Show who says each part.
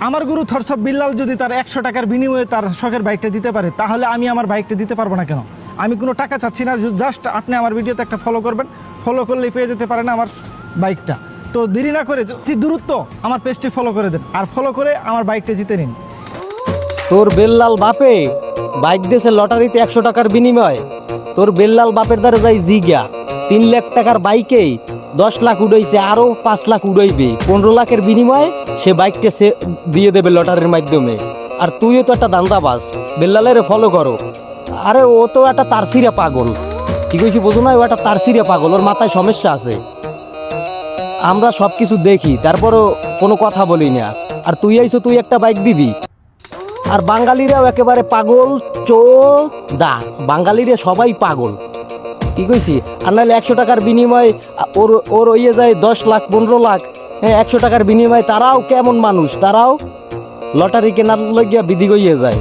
Speaker 1: আমার গুরু থরসব বিল্লাল যদি তার 100 টাকার বিনিময়ে তার শখের বাইকটা দিতে পারে, তাহলে আমি আমার বাইকটা দিতে পারবো না কেন? আমি কোনো টাকা চাচ্ছি না, জাস্ট আপনি আমার ভিডিওতে একটা ফলো করবেন, ফলো করলেই পেয়ে যেতে পারেন আমার বাইকটা। তো দেরি না করে অতি দ্রুত আমার পেজটি ফলো করে দেন, আর ফলো করে আমার বাইকটা জিতে নিন।
Speaker 2: তোর বেল্লাল বাপে বাইক দিয়েছে লটারিতে 100 টাকার বিনিময়। তোর বেল্লাল বাপের দ্বারা যাই জিগা 3 লাখ টাকার বাইকেই 10 লাখ উড়াইছে, আরো 5 লাখ উড়াইবে। 15 লাখের বিনিময়ে সে বাইকটা সে দিয়ে দেবে লটারির মাধ্যমে। আর তুইও তো একটা দান্দাবাজ, বেল্লালের ফলো করো। আরে ও তো একটা তারসিরা পাগল, কি কইছি বোঝো না? ও একটা তারসিরা পাগল, ওর মাথায় সমস্যা আছে। আমরা সব কিছু দেখি, তারপরও কোনো কথা বলি না। আর তুই আইছো, তুই একটা বাইক দিবি। আর বাঙালিরাও একেবারে পাগল চোদা, বাঙালিরা সবাই পাগল, কি কইছি? আর নাহলে 100 টাকার বিনিময়ে ওর ওর হইয়ে যায় 10 লাখ 15 লাখ। হ্যাঁ, 100 টাকার বিনিময়ে তারাও কেমন মানুষ, তারাও লটারি কেনার লাগিয়া বিধি হইয়ে যায়।